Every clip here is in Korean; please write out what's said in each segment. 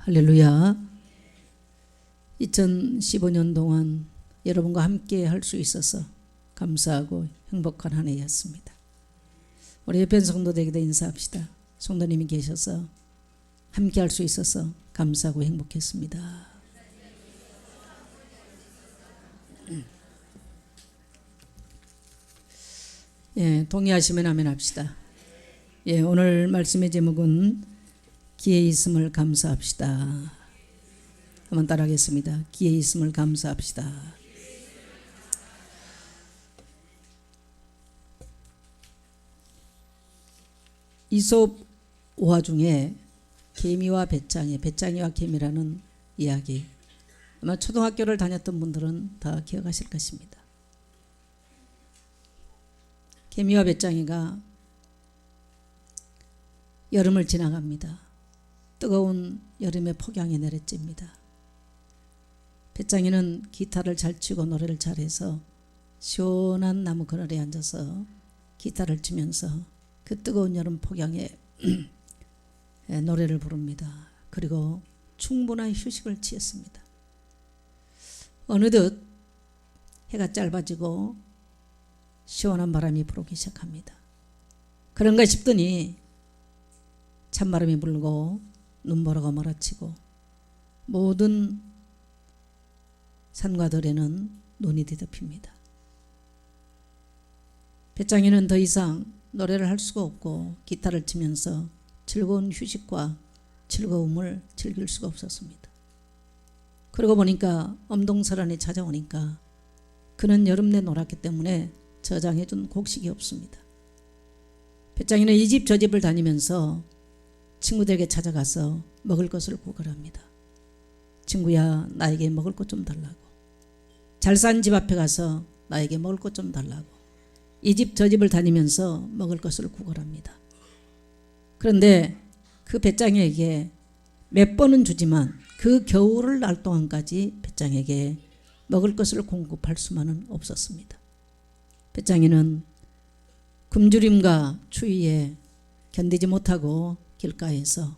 할렐루야. 2015년 동안 여러분과 함께 할 수 있어서 감사하고 행복한 한 해였습니다. 우리 옆에 성도들에게도 인사합시다. 성도님이 계셔서 함께 할 수 있어서 감사하고 행복했습니다. 예, 동의하시면 아멘 합시다. 예, 오늘 말씀의 제목은 기회 있음을 감사합시다. 한번 따라하겠습니다. 기회 있음을 감사합시다. 이솝 오화 중에 개미와 배짱이와 개미라는 이야기, 아마 초등학교를 다녔던 분들은 다 기억하실 것입니다. 개미와 배짱이가 여름을 지나갑니다. 뜨거운 여름의 폭양이 내리쬐니다. 배짱이는 기타를 잘 치고 노래를 잘해서 시원한 나무 그늘에 앉아서 기타를 치면서 그 뜨거운 여름 폭양에 노래를 부릅니다. 그리고 충분한 휴식을 취했습니다. 어느덧 해가 짧아지고 시원한 바람이 불기 시작합니다. 그런가 싶더니 찬바람이 불고 눈보라가 몰아치고 모든 산과 들에는 눈이 뒤덮입니다. 배짱이는 더 이상 노래를 할 수가 없고 기타를 치면서 즐거운 휴식과 즐거움을 즐길 수가 없었습니다. 그러고 보니까 엄동설한이 찾아오니까 그는 여름 내 놀았기 때문에 저장해둔 곡식이 없습니다. 배짱이는 이 집 저 집을 다니면서 친구들에게 찾아가서 먹을 것을 구걸합니다. 친구야, 나에게 먹을 것 좀 달라고. 잘 산 집 앞에 가서 나에게 먹을 것 좀 달라고. 이 집 저 집을 다니면서 먹을 것을 구걸합니다. 그런데 그 배짱이에게 몇 번은 주지만 그 겨울을 날 동안까지 배짱이에게 먹을 것을 공급할 수만은 없었습니다. 배짱이는 굶주림과 추위에 견디지 못하고 길가에서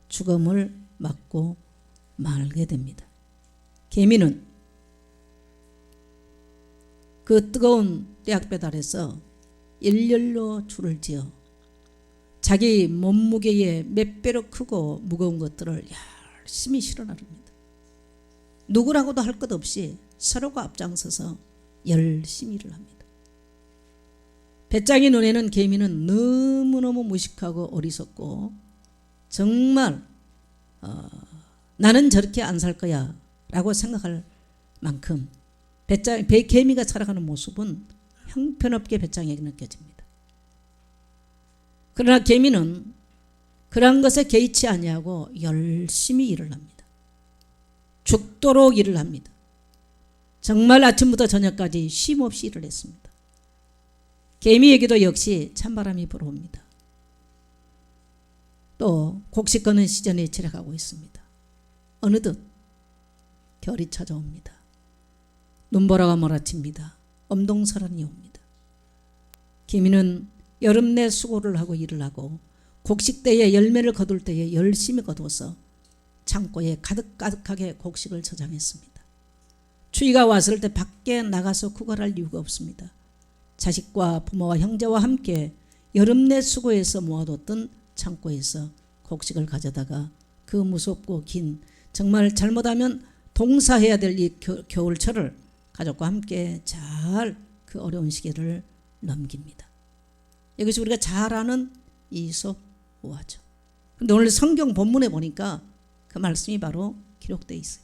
죽음을 맞고 말게 됩니다. 개미는 그 뜨거운 떼약볕 아래서 일렬로 줄을 지어 자기 몸무게의 몇 배로 크고 무거운 것들을 열심히 실어 나릅니다. 누구라고도 할 것 없이 서로가 앞장서서 열심히 일을 합니다. 배짱이 눈에는 개미는 너무너무 무식하고 어리석고 정말 나는 저렇게 안 살 거야 라고 생각할 만큼 개미가 살아가는 모습은 형편없게 배짱이에게 느껴집니다. 그러나 개미는 그런 것에 개의치 아니하고 열심히 일을 합니다. 죽도록 일을 합니다. 정말 아침부터 저녁까지 쉼 없이 일을 했습니다. 개미에게도 역시 찬바람이 불어옵니다. 또 곡식 거는 시즌이 지나가고 있습니다. 어느덧 겨울이 찾아옵니다. 눈보라가 몰아칩니다. 엄동설한이 옵니다. 개미는 여름 내 수고를 하고 일을 하고 곡식 때에 열매를 거둘 때에 열심히 거두어서 창고에 가득가득하게 곡식을 저장했습니다. 추위가 왔을 때 밖에 나가서 구걸할 이유가 없습니다. 자식과 부모와 형제와 함께 여름 내 수고해서 모아뒀던 창고에서 곡식을 가져다가 그 무섭고 긴, 정말 잘못하면 동사해야 될 이 겨울철을 가족과 함께 잘 그 어려운 시기를 넘깁니다. 이것이 우리가 잘 아는 이솝 오화죠. 그런데 오늘 성경 본문에 보니까 그 말씀이 바로 기록되어 있어요.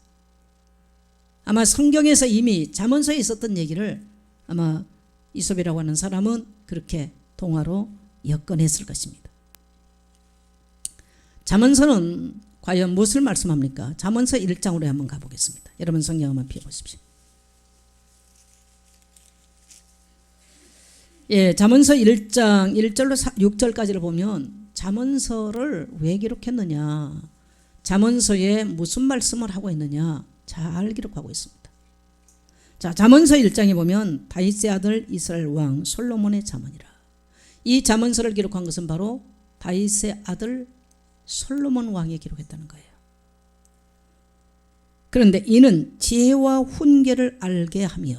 아마 성경에서 이미 잠언서에 있었던 얘기를 아마 이솝이라고 하는 사람은 그렇게 동화로 엮어냈을 것입니다. 잠언서는 과연 무엇을 말씀합니까? 잠언서 1장으로 한번 가보겠습니다. 여러분 성경 한번 펴보십시오. 예, 잠언서 1장 1절로 6절까지를 보면 잠언서를 왜 기록했느냐, 잠언서에 무슨 말씀을 하고 있느냐 잘 기록하고 있습니다. 자, 잠언서 1장에 보면 다윗의 아들 이스라엘 왕 솔로몬의 잠언이라. 이 잠언서를 기록한 것은 바로 다윗의 아들 솔로몬 왕이 기록했다는 거예요. 그런데 이는 지혜와 훈계를 알게 하며,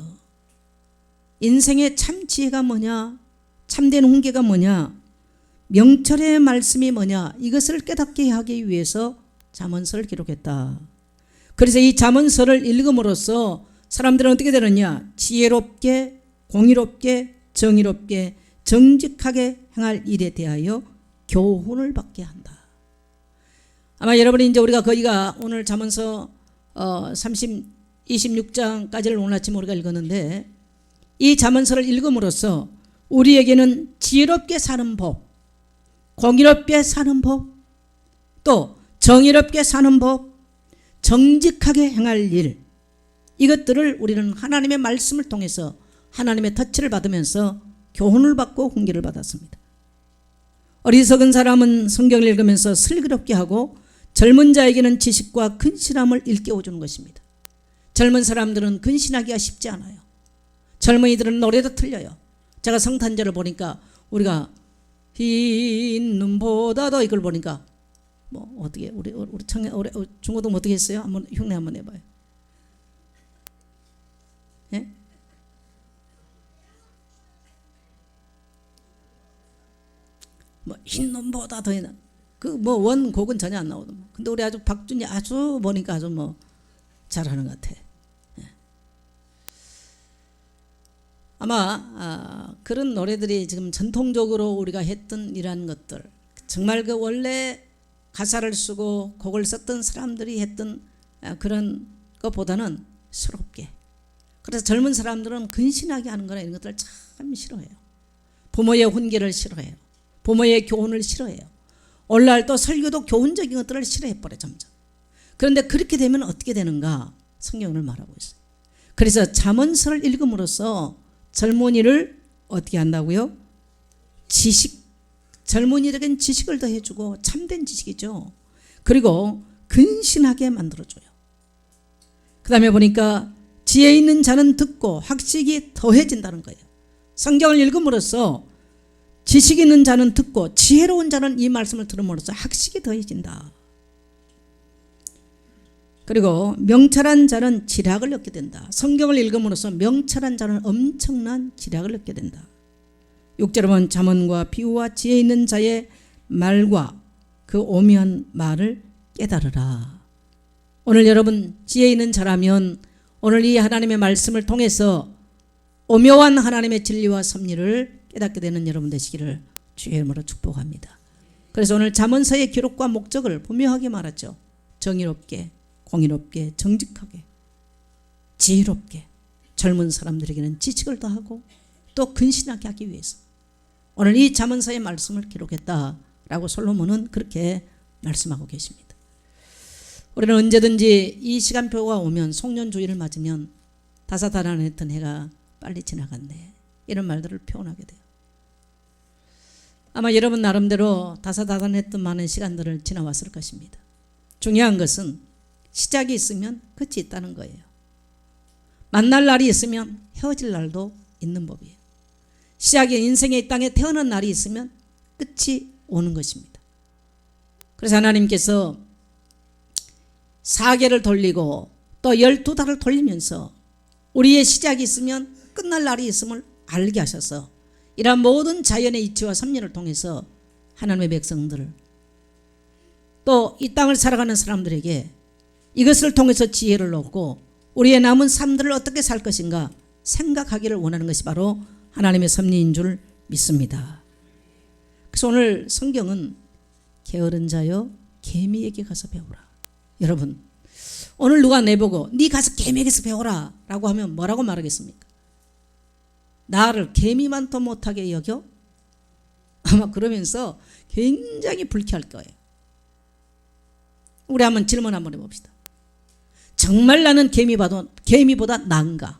인생의 참 지혜가 뭐냐, 참된 훈계가 뭐냐, 명철의 말씀이 뭐냐, 이것을 깨닫게 하기 위해서 잠언서를 기록했다. 그래서 이 잠언서를 읽음으로써 사람들은 어떻게 되느냐, 지혜롭게, 공의롭게, 정의롭게, 정직하게 행할 일에 대하여 교훈을 받게 한다. 아마 여러분이 이제 우리가 거기가 오늘 잠언서 26장까지를 오늘 아침에 우리가 읽었는데, 이 잠언서를 읽음으로써 우리에게는 지혜롭게 사는 법, 공의롭게 사는 법, 또 정의롭게 사는 법, 정직하게 행할 일, 이것들을 우리는 하나님의 말씀을 통해서 하나님의 터치를 받으면서 교훈을 받고 훈계를 받았습니다. 어리석은 사람은 성경을 읽으면서 슬기롭게 하고, 젊은 자에게는 지식과 근신함을 일깨워주는 것입니다. 젊은 사람들은 근신하기가 쉽지 않아요. 젊은이들은 노래도 틀려요. 제가 성탄절을 보니까 우리가 흰 눈보다도 이걸 보니까 뭐 어떻게 우리 청년 중고등 어떻게 했어요? 한번 흉내 한번 해봐요. 예? 뭐 흰 눈보다 더 그 뭐 원곡은 전혀 안 나오더만. 근데 우리 아주 박준이 아주 보니까 아주 뭐 잘하는 것 같아. 예. 아마 그런 노래들이 지금 전통적으로 우리가 했던 이러한 것들, 정말 그 원래 가사를 쓰고 곡을 썼던 사람들이 했던 그런 것보다는 새롭게. 그래서 젊은 사람들은 근신하게 하는 거나 이런 것들을 참 싫어해요. 부모의 훈계를 싫어해요. 부모의 교훈을 싫어해요. 오늘날 또 설교도 교훈적인 것들을 싫어해버려 점점. 그런데 그렇게 되면 어떻게 되는가? 성경을 말하고 있어요. 그래서 잠언서를 읽음으로써 젊은이를 어떻게 한다고요? 지식, 젊은이들에겐 지식을 더해주고, 참된 지식이죠. 그리고 근신하게 만들어줘요. 그 다음에 보니까 지혜 있는 자는 듣고 학식이 더해진다는 거예요. 성경을 읽음으로써 지식 있는 자는 듣고 지혜로운 자는 이 말씀을 들음으로써 학식이 더해진다. 그리고 명철한 자는 지략을 얻게 된다. 성경을 읽음으로써 명철한 자는 엄청난 지략을 얻게 된다. 6절에 보면 잠언과 비유와 지혜 있는 자의 말과 그 오묘한 말을 깨달으라. 오늘 여러분 지혜 있는 자라면 오늘 이 하나님의 말씀을 통해서 오묘한 하나님의 진리와 섭리를 깨닫게 되는 여러분 되시기를 주의 이름으로 축복합니다. 그래서 오늘 잠언서의 기록과 목적을 분명하게 말하죠. 정의롭게, 공의롭게, 정직하게, 지혜롭게, 젊은 사람들에게는 지식을 더하고 또 근신하게 하기 위해서 오늘 이 잠언서의 말씀을 기록했다라고 솔로몬은 그렇게 말씀하고 계십니다. 우리는 언제든지 이 시간표가 오면, 송년주의를 맞으면 다사다난했던 해가 빨리 지나갔네, 이런 말들을 표현하게 돼요. 아마 여러분 나름대로 다사다난했던 많은 시간들을 지나왔을 것입니다. 중요한 것은 시작이 있으면 끝이 있다는 거예요. 만날 날이 있으면 헤어질 날도 있는 법이에요. 시작이, 인생의 이 땅에 태어난 날이 있으면 끝이 오는 것입니다. 그래서 하나님께서 4개를 돌리고 또 12달을 돌리면서 우리의 시작이 있으면 끝날 날이 있음을 알게 하셔서 이러한 모든 자연의 이치와 섭리를 통해서 하나님의 백성들을, 또 이 땅을 살아가는 사람들에게 이것을 통해서 지혜를 얻고 우리의 남은 삶들을 어떻게 살 것인가 생각하기를 원하는 것이 바로 하나님의 섭리인 줄 믿습니다. 그래서 오늘 성경은 게으른 자여 개미에게 가서 배우라. 여러분 오늘 누가 내보고 네 가서 개미에게서 배우라 라고 하면 뭐라고 말하겠습니까? 나를 개미만 더 못하게 여겨? 아마 그러면서 굉장히 불쾌할 거예요. 우리 한번 질문 한번 해봅시다. 정말 나는 개미보다 나은가?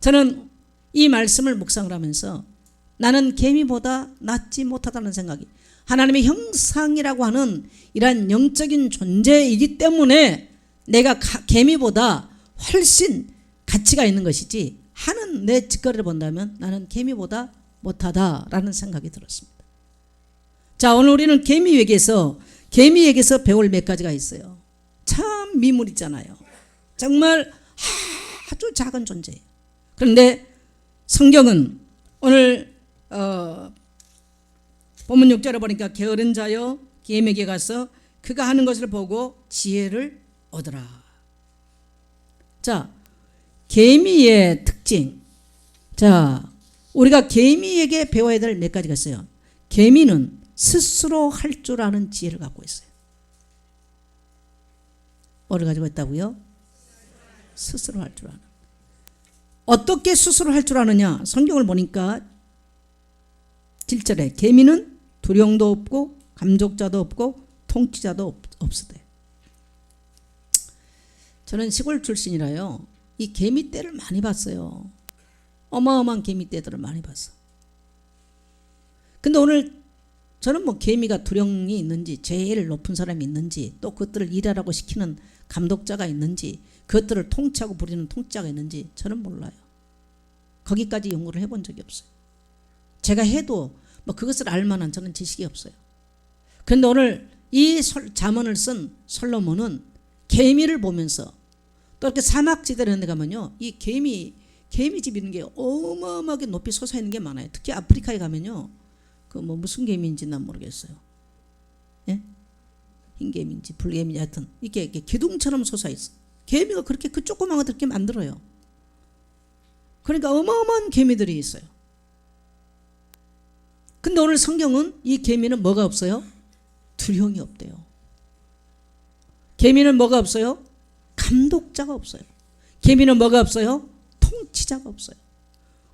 저는 이 말씀을 묵상을 하면서 나는 개미보다 낫지 못하다는 생각이, 하나님의 형상이라고 하는 이러한 영적인 존재이기 때문에 내가 개미보다 훨씬 가치가 있는 것이지, 하는 내 직거래를 본다면 나는 개미보다 못하다라는 생각이 들었습니다. 자, 오늘 우리는 개미에게서 배울 몇 가지가 있어요. 참 미물이잖아요. 정말 아주 작은 존재예요. 그런데 성경은 오늘 본문 6절에 보니까 게으른 자여 겜에게 가서 그가 하는 것을 보고 지혜를 얻으라. 자, 개미의 특징. 자, 우리가 개미에게 배워야 될 몇 가지가 있어요. 개미는 스스로 할 줄 아는 지혜를 갖고 있어요. 뭐를 가지고 있다고요? 스스로 할 줄 아는. 어떻게 스스로 할 줄 아느냐? 성경을 보니까 7절에 개미는 두령도 없고 감독자도 없고 통치자도 없으되. 저는 시골 출신이라요. 이 개미떼를 많이 봤어요. 어마어마한 개미떼들을 많이 봤어. 근데 오늘 저는 뭐 개미가 두령이 있는지 제일 높은 사람이 있는지 또 그것들을 일하라고 시키는 감독자가 있는지 그것들을 통치하고 부리는 통치자가 있는지 저는 몰라요. 거기까지 연구를 해본 적이 없어요. 제가 해도 뭐 그것을 알 만한 저는 지식이 없어요. 그런데 오늘 이 잠언을 쓴 솔로몬은 개미를 보면서 또 이렇게 사막지대에 있는 데 가면요. 이 개미집 있는 게 어마어마하게 높이 솟아있는 게 많아요. 특히 아프리카에 가면요. 그 뭐 무슨 개미인지 난 모르겠어요. 예? 흰개미인지 불개미인지 하여튼 이렇게 기둥처럼 솟아있어. 개미가 그렇게 그 조그만 것들 이렇게 만들어요. 그러니까 어마어마한 개미들이 있어요. 근데 오늘 성경은 이 개미는 뭐가 없어요? 두령이 없대요. 개미는 뭐가 없어요? 감독자가 없어요. 개미는 뭐가 없어요? 통치자가 없어요.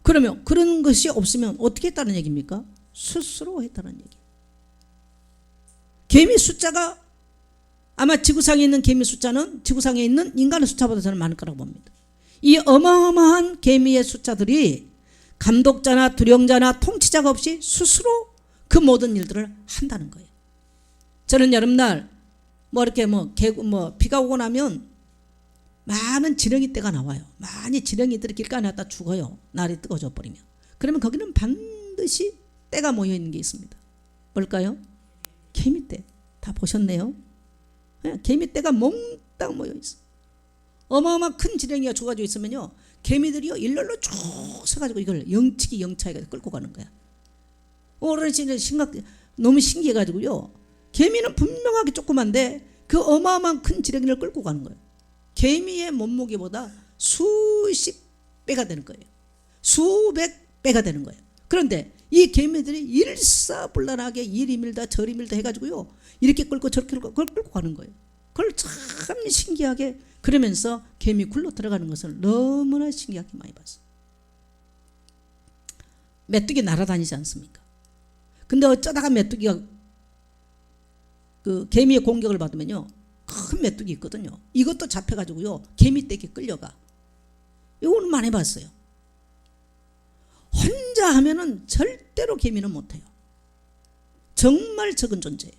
그러면 그런 것이 없으면 어떻게 했다는 얘기입니까? 스스로 했다는 얘기. 개미 숫자가 아마 지구상에 있는 개미 숫자는 지구상에 있는 인간의 숫자보다 저는 많을 거라고 봅니다. 이 어마어마한 개미의 숫자들이 감독자나 두령자나 통치자가 없이 스스로 그 모든 일들을 한다는 거예요. 저는 여름날 비가 오고 나면 많은 지렁이떼가 나와요. 많이 지렁이들이 길가에 놨다 죽어요. 날이 뜨거워져 버리면. 그러면 거기는 반드시 떼가 모여 있는 게 있습니다. 뭘까요? 개미떼. 다 보셨네요. 개미떼가 몽땅 모여 있어. 어마어마한 큰 지렁이가 죽어가지고 있으면요. 개미들이요 일렬로 쭉 서가지고 이걸 영치기 영차게 끌고 가는 거야. 어르신은 너무 신기해가지고요. 개미는 분명하게 조그만데 그 어마어마한 큰 지렁이를 끌고 가는 거예요. 개미의 몸무게보다 수십 배가 되는 거예요. 수백 배가 되는 거예요. 그런데 이 개미들이 일사불란하게 이리 밀다 저리 밀다 해가지고요. 이렇게 끌고 저렇게 끌고 가는 거예요. 그걸 참 신기하게 그러면서 개미 굴러 들어가는 것을 너무나 신기하게 많이 봤어요. 메뚜기 날아다니지 않습니까? 근데 어쩌다가 메뚜기가 그 개미의 공격을 받으면요. 큰 메뚜기 있거든요. 이것도 잡혀가지고요. 개미떼에게 끌려가. 이거는 많이 봤어요. 혼자 하면은 절대로 개미는 못해요. 정말 적은 존재예요.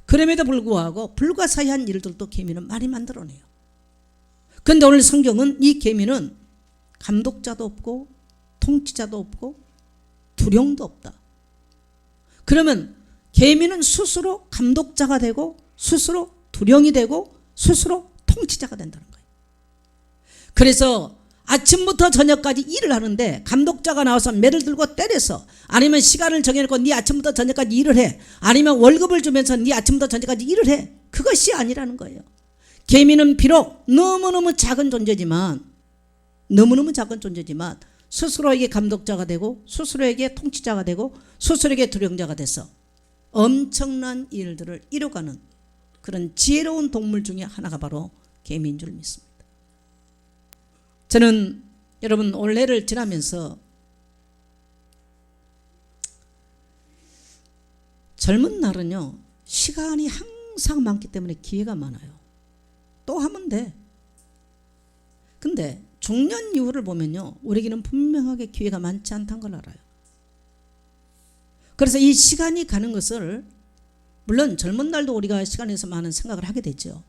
그럼에도 불구하고 불가사의한 일들도 개미는 많이 만들어내요. 그런데 오늘 성경은 이 개미는 감독자도 없고 통치자도 없고 두령도 없다. 그러면 개미는 스스로 감독자가 되고 스스로 두령이 되고 스스로 통치자가 된다는 거예요. 그래서 아침부터 저녁까지 일을 하는데 감독자가 나와서 매를 들고 때려서 아니면 시간을 정해놓고 네 아침부터 저녁까지 일을 해. 아니면 월급을 주면서 네 아침부터 저녁까지 일을 해. 그것이 아니라는 거예요. 개미는 비록 너무너무 작은 존재지만 스스로에게 감독자가 되고 스스로에게 통치자가 되고 스스로에게 두령자가 돼서 엄청난 일들을 이뤄가는 그런 지혜로운 동물 중에 하나가 바로 개미인 줄 믿습니다. 저는 여러분 올해를 지나면서 젊은 날은요 시간이 항상 많기 때문에 기회가 많아요. 또 하면 돼. 근데 중년 이후를 보면요 우리에게는 분명하게 기회가 많지 않다는 걸 알아요. 그래서 이 시간이 가는 것을 물론 젊은 날도 우리가 시간에서 많은 생각을 하게 되죠.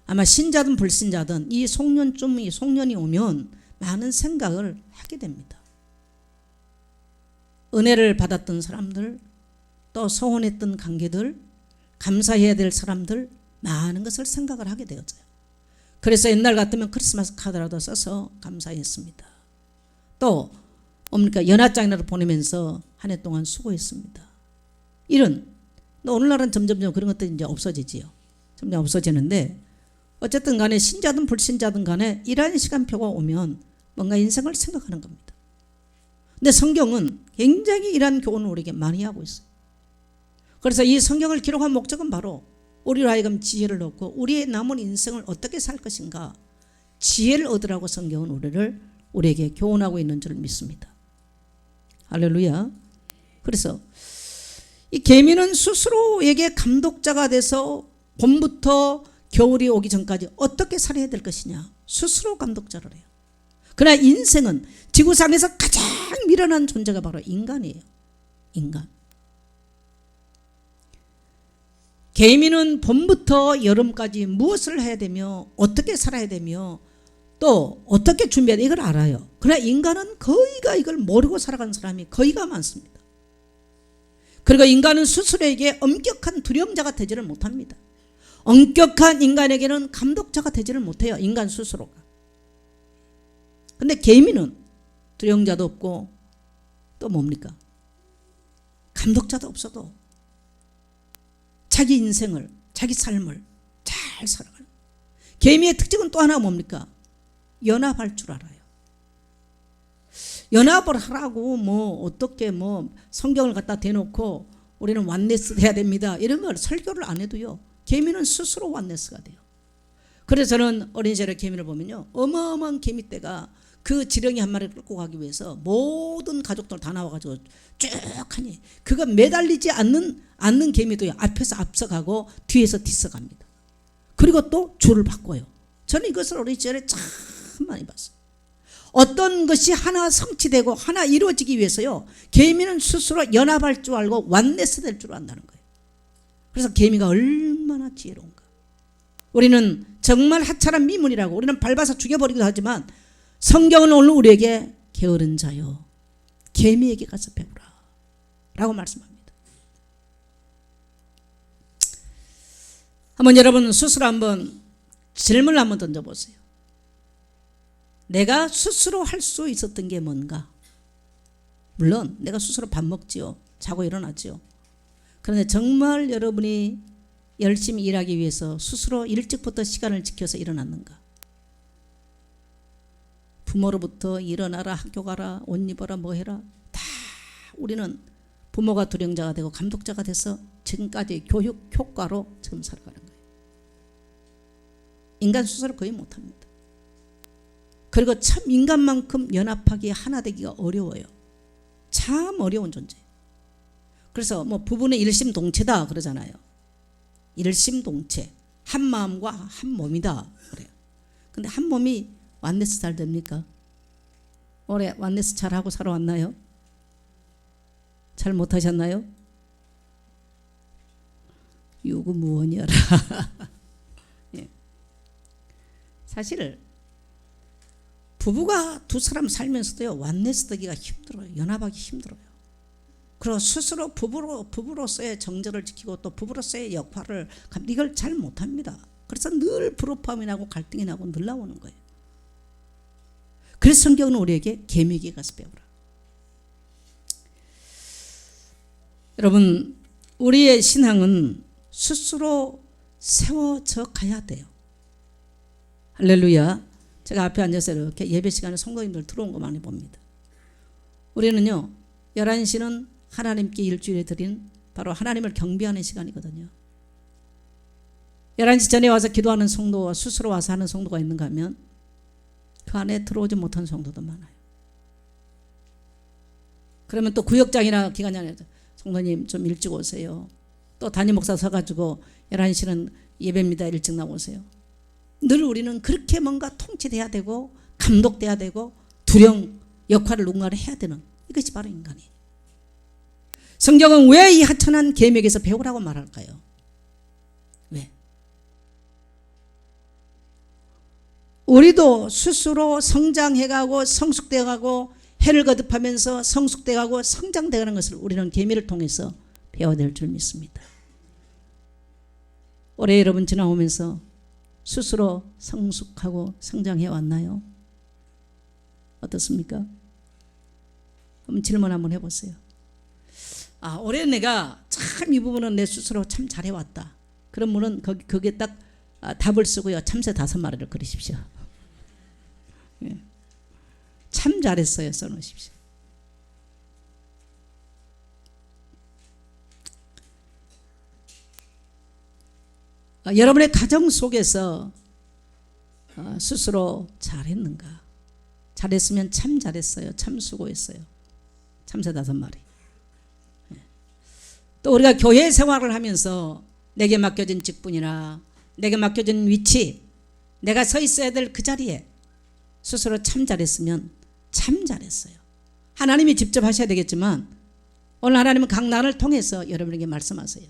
아마 신자든 불신자든 이 송년이 오면 많은 생각을 하게 됩니다. 은혜를 받았던 사람들, 또 소원했던 관계들, 감사해야 될 사람들, 많은 것을 생각을 하게 되었어요. 그래서 옛날 같으면 크리스마스 카드라도 써서 감사했습니다. 또 뭡니까? 연하장이라도 보내면서 한 해 동안 수고했습니다. 이런 오늘날은 점점 그런 것들이 이제 없어지지요. 점점 없어지는데 어쨌든 간에 신자든 불신자든 간에 이러한 시간표가 오면 뭔가 인생을 생각하는 겁니다. 근데 성경은 굉장히 이러한 교훈을 우리에게 많이 하고 있어요. 그래서 이 성경을 기록한 목적은 바로 우리로 하여금 지혜를 얻고 우리의 남은 인생을 어떻게 살 것인가 지혜를 얻으라고 성경은 우리에게 교훈하고 있는 줄 믿습니다. 할렐루야. 그래서 이 계미는 스스로에게 감독자가 돼서 봄부터 겨울이 오기 전까지 어떻게 살아야 될 것이냐 스스로 감독자를 해요. 그러나 인생은 지구상에서 가장 미련한 존재가 바로 인간이에요. 인간. 계미는 봄부터 여름까지 무엇을 해야 되며 어떻게 살아야 되며 또 어떻게 준비해야 돼 이걸 알아요. 그러나 인간은 거의가 이걸 모르고 살아가는 사람이 거의가 많습니다. 그리고 인간은 스스로에게 엄격한 두려움자가 되지를 못합니다. 엄격한 인간에게는 감독자가 되지를 못해요. 인간 스스로가. 근데 계미는 두려움자도 없고 또 뭡니까? 감독자도 없어도 자기 인생을 자기 삶을 잘 살아가는 계미의 특징은 또 하나 뭡니까? 연합할 줄 알아요. 연합을 하라고 뭐 어떻게 뭐 성경을 갖다 대놓고 우리는 완네스 해야 됩니다 이런 걸 설교를 안 해도요 계미는 스스로 완네스가 돼요. 그래서 저는 어린 시절에 계미를 보면요 어마어마한 계미떼가 그 지렁이 한 마리를 끌고 가기 위해서 모든 가족들 다 나와가지고 쭉 하니 그거 매달리지 않는 개미도요 앞에서 앞서가고 뒤에서 뒤서갑니다. 그리고 또 줄을 바꿔요. 저는 이것을 어린 시절에 참 많이 봤어요. 어떤 것이 하나 성취되고 하나 이루어지기 위해서요 개미는 스스로 연합할 줄 알고 완네스 될 줄 안다는 거예요. 그래서 개미가 얼마나 지혜로운가. 우리는 정말 하찮은 미문이라고 우리는 밟아서 죽여버리기도 하지만 성경은 오늘 우리에게 게으른 자요 개미에게 가서 배우라 라고 말씀합니다. 한번 여러분 스스로 한번 질문을 한번 던져보세요. 내가 스스로 할 수 있었던 게 뭔가? 물론 내가 스스로 밥 먹지요. 자고 일어나지요. 그런데 정말 여러분이 열심히 일하기 위해서 스스로 일찍부터 시간을 지켜서 일어났는가? 부모로부터 일어나라 학교 가라 옷 입어라 뭐 해라 다 우리는 부모가 두령자가 되고 감독자가 돼서 지금까지 교육 효과로 지금 살아가는 거예요. 인간 스스로 거의 못합니다. 그리고 참 인간만큼 연합하기 하나 되기가 어려워요. 참 어려운 존재예요. 그래서 뭐 부부는 일심동체다 그러잖아요. 일심동체 한 마음과 한 몸이다 그래요. 근데 한 몸이 완네스 잘 됩니까? 올해 완네스 잘하고 살아왔나요? 잘 못하셨나요? 유구무원이여라. 예. 사실 부부가 두 사람 살면서도요 완네스 되기가 힘들어요. 연합하기 힘들어요. 그리고 스스로 부부로서의 정절을 지키고 또 부부로서의 역할을 이걸 잘 못합니다. 그래서 늘 불협화음이 나고 갈등이 나고 늘 나오는 거예요. 그래서 성경은 우리에게 계미에게 가서 배우라. 여러분 우리의 신앙은 스스로 세워져 가야 돼요. 할렐루야. 제가 앞에 앉아서 이렇게 예배 시간에 성도님들 들어온 거 많이 봅니다. 우리는요 11시는 하나님께 일주일에 드린 바로 하나님을 경배하는 시간이거든요. 11시 전에 와서 기도하는 성도와 스스로 와서 하는 성도가 있는가 하면 그 안에 들어오지 못한 성도도 많아요. 그러면 또 구역장이나 기관장에 성도님 좀 일찍 오세요. 또 담임 목사 서가지고 11시는 예배입니다. 일찍 나오세요. 늘 우리는 그렇게 뭔가 통치돼야 되고 감독돼야 되고 두령 역할을 누군가를 해야 되는 이것이 바로 인간이에요. 성경은 왜 이 하찮은 계명에서 배우라고 말할까요? 왜? 우리도 스스로 성장해가고 성숙돼가고 해를 거듭하면서 성숙돼가고 성장돼가는 것을 우리는 계명을 통해서 배워야 될 줄 믿습니다. 올해 여러분 지나오면서 스스로 성숙하고 성장해 왔나요? 어떻습니까? 한번 질문 한번 해보세요. 올해 내가 참 이 부분은 내 스스로 참 잘해왔다. 그런 분은 거기에 딱 답을 쓰고요. 참새 5마리를 그리십시오. 예. 참 잘했어요 써놓으십시오. 여러분의 가정 속에서 스스로 잘했는가? 잘했으면 참 잘했어요. 참 수고했어요. 참새 5마리. 또 우리가 교회 생활을 하면서 내게 맡겨진 직분이나 내게 맡겨진 위치, 내가 서 있어야 될 그 자리에 스스로 참 잘했으면 참 잘했어요. 하나님이 직접 하셔야 되겠지만 오늘 하나님은 강단을 통해서 여러분에게 말씀하세요.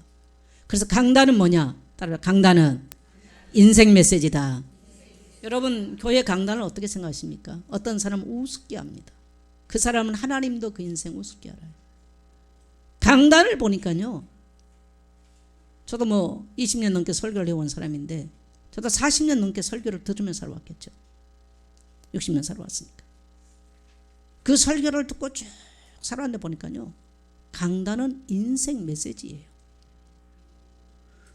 그래서 강단은 뭐냐? 따라서 강단은 인생 메시지다. 여러분 교회 강단을 어떻게 생각하십니까? 어떤 사람은 우습게 합니다. 그 사람은 하나님도 그 인생 우습게 알아요. 강단을 보니까요, 저도 뭐 20년 넘게 설교를 해온 사람인데 저도 40년 넘게 설교를 들으면서 살아왔겠죠. 60년 살아왔으니까. 그 설교를 듣고 쭉 살아왔는데 보니까요, 강단은 인생 메시지예요.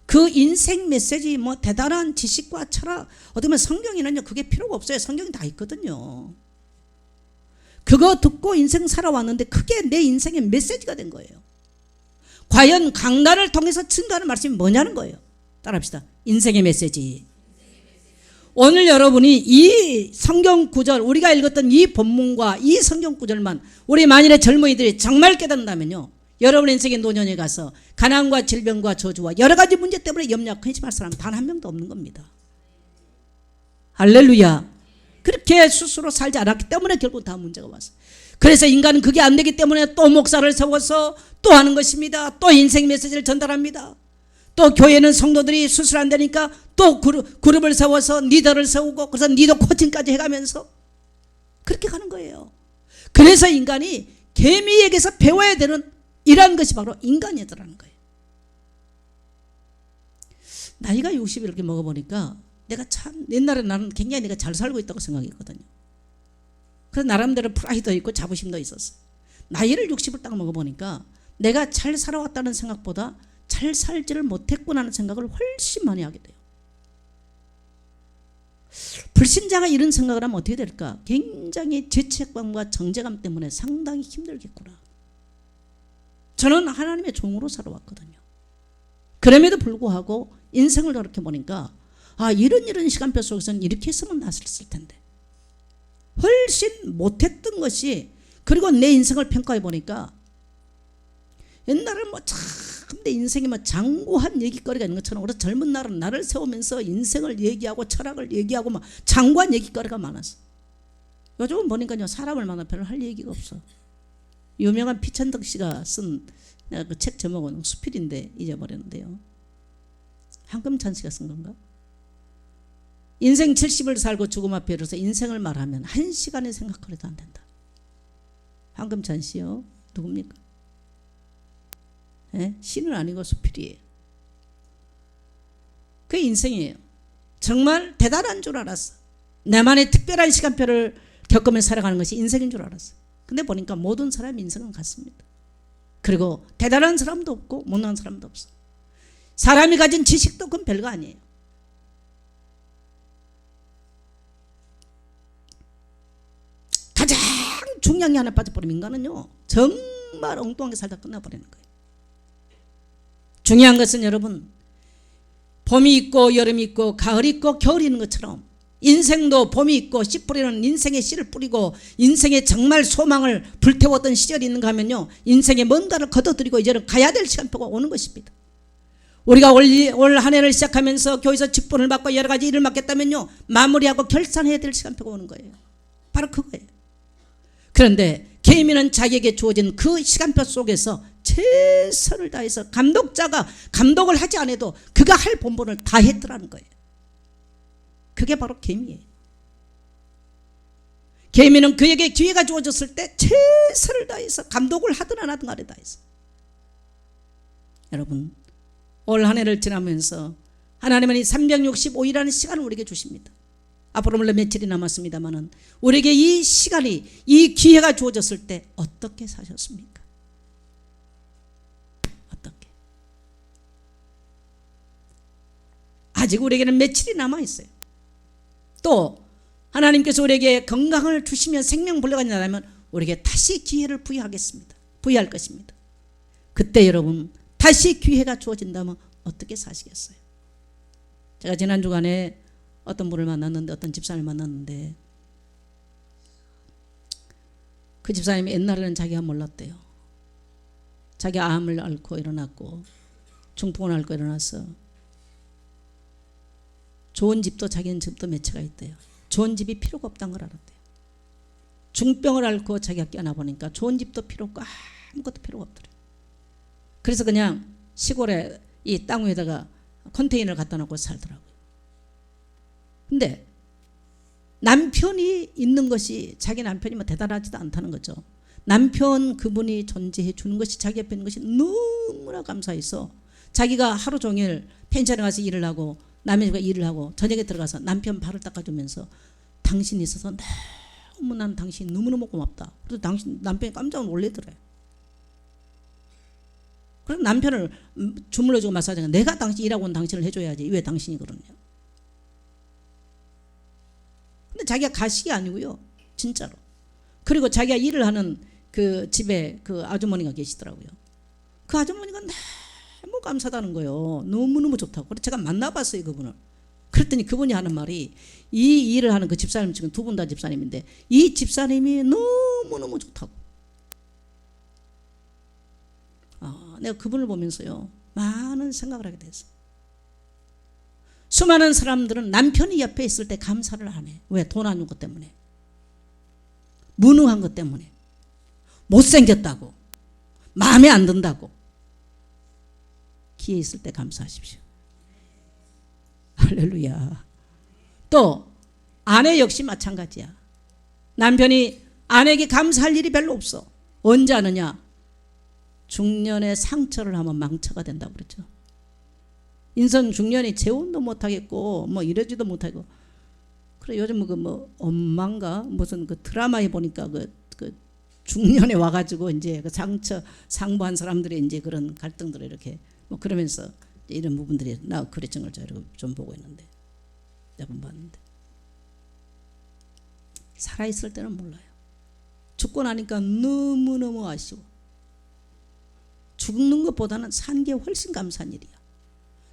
그 인생 메시지 뭐 대단한 지식과 철학, 어떻게 보면 성경에는요 그게 필요가 없어요. 성경이 다 있거든요. 그거 듣고 인생 살아왔는데 그게 내 인생의 메시지가 된 거예요. 과연 강단을 통해서 증거하는 말씀이 뭐냐는 거예요. 따라합시다. 인생의 메시지. 오늘 여러분이 이 성경 구절, 우리가 읽었던 이 본문과 이 성경 구절만 우리 만일의 젊은이들이 정말 깨닫는다면요, 여러분 인생의 노년에 가서 가난과 질병과 저주와 여러 가지 문제 때문에 염려하지 말 사람 단 한 명도 없는 겁니다. 할렐루야. 그렇게 스스로 살지 않았기 때문에 결국 다 문제가 왔어요. 그래서 인간은 그게 안 되기 때문에 또 목사를 세워서 또 하는 것입니다. 또 인생 메시지를 전달합니다. 또 교회는 성도들이 수술 안 되니까 또 그룹을 세워서 리더를 세우고, 그래서 리더 코칭까지 해가면서 그렇게 가는 거예요. 그래서 인간이 개미에게서 배워야 되는 이런 것이 바로 인간이더라는 거예요. 나이가 60을 이렇게 먹어보니까 내가 참 옛날에 나는 굉장히 내가 잘 살고 있다고 생각했거든요. 그래서 나름대로 프라이도 있고 자부심도 있었어요. 나이를 60을 딱 먹어보니까 내가 잘 살아왔다는 생각보다 잘 살지를 못했구나 하는 생각을 훨씬 많이 하게 돼요. 불신자가 이런 생각을 하면 어떻게 될까? 굉장히 죄책감과 정죄감 때문에 상당히 힘들겠구나. 저는 하나님의 종으로 살아왔거든요. 그럼에도 불구하고 인생을 그렇게 보니까 이런 시간표 속에서는 이렇게 했으면 낫을 텐데, 훨씬 못했던 것이, 그리고 내 인생을 평가해 보니까 옛날에 뭐 참 내 인생에 뭐 장구한 얘기거리가 있는 것처럼 우리 젊은 날은 나를 세우면서 인생을 얘기하고 철학을 얘기하고 막 장구한 얘기거리가 많았어. 요즘은 보니까요, 사람을 만나 별로 할 얘기가 없어. 유명한 피천덕 씨가 쓴 그 책 제목은 수필인데 잊어버렸는데요. 황금찬 씨가 쓴 건가? 인생 70을 살고 죽음 앞에 이르러서 인생을 말하면 1시간의 생각거리도 안 된다. 황금찬 씨요? 누굽니까? 시는 아니고 수필이에요. 그게 인생이에요. 정말 대단한 줄 알았어. 나만의 특별한 시간표를 겪으며 살아가는 것이 인생인 줄 알았어. 근데 보니까 모든 사람의 인생은 같습니다. 그리고 대단한 사람도 없고 못난 사람도 없어. 사람이 가진 지식도 그건 별거 아니에요. 가장 중요한 게 하나 빠져버리면 인간은요, 정말 엉뚱하게 살다 끝나버리는 거예요. 중요한 것은 여러분, 봄이 있고 여름이 있고 가을이 있고 겨울이 있는 것처럼 인생도 봄이 있고 씨 뿌리는 인생의 씨를 뿌리고 인생의 정말 소망을 불태웠던 시절이 있는가 하면요, 인생에 뭔가를 거둬들이고 이제는 가야 될 시간표가 오는 것입니다. 우리가 올 한 해를 시작하면서 교회에서 직분을 받고 여러 가지 일을 맡겠다면요, 마무리하고 결산해야 될 시간표가 오는 거예요. 바로 그거예요. 그런데 개미는 자기에게 주어진 그 시간표 속에서 최선을 다해서 감독자가 감독을 하지 않아도 그가 할 본분을 다 했더라는 거예요. 그게 바로 개미예요. 개미는 그에게 기회가 주어졌을 때 최선을 다해서 감독을 하든 안 하든 간에 다 했어. 여러분, 올 한 해를 지나면서 하나님은 이 365일이라는 시간을 우리에게 주십니다. 앞으로 물론 며칠이 남았습니다만은 우리에게 이 시간이, 이 기회가 주어졌을 때 어떻게 사셨습니까? 어떻게? 아직 우리에게는 며칠이 남아 있어요. 또 하나님께서 우리에게 건강을 주시면 생명 불러가 나면 우리에게 다시 기회를 부여하겠습니다. 부여할 것입니다. 그때 여러분 다시 기회가 주어진다면 어떻게 사시겠어요? 제가 지난 주간에 어떤 분을 만났는데, 어떤 집사님을 만났는데, 그 집사님이 옛날에는 자기가 몰랐대요. 자기가 암을 앓고 일어났고 중풍을 앓고 일어나서 좋은 집도 자기는 집도 몇 채가 있대요. 좋은 집이 필요가 없다는 걸 알았대요. 중병을 앓고 자기가 깨어나보니까 좋은 집도 필요 없고 아무것도 필요가 없더래요. 그래서 그냥 시골에 이 땅 위에다가 컨테이너를 갖다 놓고 살더라고요. 근데 남편이 있는 것이, 자기 남편이 뭐 대단하지도 않다는 거죠. 남편 그분이 존재해 주는 것이, 자기 옆에 있는 것이 너무나 감사해서 자기가 하루 종일 펜션에 가서 일을 하고 남의 집에 일을 하고 저녁에 들어가서 남편 발을 닦아주면서 당신이 있어서 너무 난 당신이 너무너무 고맙다. 그래서 남편이 깜짝 놀래더래요. 그래서 남편을 주물러주고 마사지하니까 내가 당신 일하고 온 당신을 해줘야지 왜 당신이 그러냐. 근데 자기가 가식이 아니고요, 진짜로. 그리고 자기가 일을 하는 그 집에 그 아주머니가 계시더라고요. 그 아주머니가 너무 감사하다는 거예요. 너무너무 좋다고. 그래서 제가 만나봤어요, 그분을. 그랬더니 그분이 하는 말이, 이 일을 하는 그 집사님, 지금 두 분 다 집사님인데 이 집사님이 너무너무 좋다고. 내가 그분을 보면서요 많은 생각을 하게 됐어요. 수많은 사람들은 남편이 옆에 있을 때 감사를 안 해. 왜? 돈 안 준 것 때문에, 무능한 것 때문에, 못생겼다고, 마음에 안 든다고. 기회 있을 때 감사하십시오. 할렐루야. 또 아내 역시 마찬가지야. 남편이 아내에게 감사할 일이 별로 없어. 언제 하느냐? 중년의 상처를 하면 망처가 된다고 그랬죠. 인생 중년이 재혼도 못하겠고 뭐 이러지도 못하고. 그래 요즘 엄마인가 무슨 그 드라마에 보니까 그 중년에 와가지고 이제 그 상부한 사람들이 이제 그런 갈등들을 이렇게 뭐 그러면서 이런 부분들이 나 그랬던 걸 좀 보고 있는데, 몇 번 봤는데 살아있을 때는 몰라요. 죽고 나니까 너무너무 아쉬워. 죽는 것보다는 산 게 훨씬 감사한 일이야.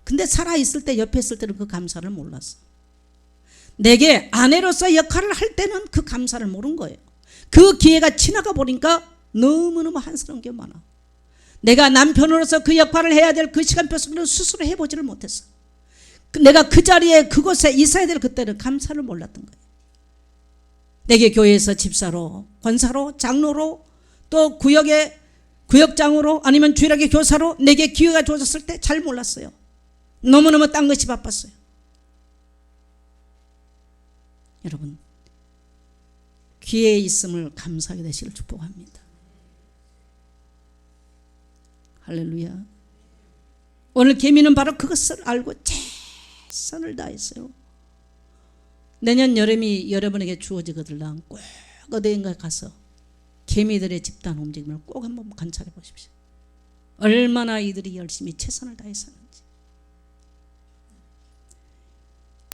근데 살아있을 때, 옆에 있을 때는 그 감사를 몰랐어. 내게 아내로서 역할을 할 때는 그 감사를 모른 거예요. 그 기회가 지나가 보니까 너무너무 한스러운 게 많아. 내가 남편으로서 그 역할을 해야 될 그 시간표 속에는 스스로 해보지를 못했어. 내가 그 자리에 그곳에 있어야 될 그때는 감사를 몰랐던 거예요. 내게 교회에서 집사로, 권사로, 장로로, 또 구역장으로, 아니면 주일학교 교사로 내게 기회가 주어졌을 때 잘 몰랐어요. 너무너무 딴 것이 바빴어요. 여러분, 기회에 있음을 감사하게 되시길 축복합니다. 할렐루야. 오늘 계미는 바로 그것을 알고 최선을 다했어요. 내년 여름이 여러분에게 주어지거든요. 꼭 어디인가 가서 개미들의 집단 움직임을 꼭 한번 관찰해 보십시오. 얼마나 이들이 열심히 최선을 다해서 하는지.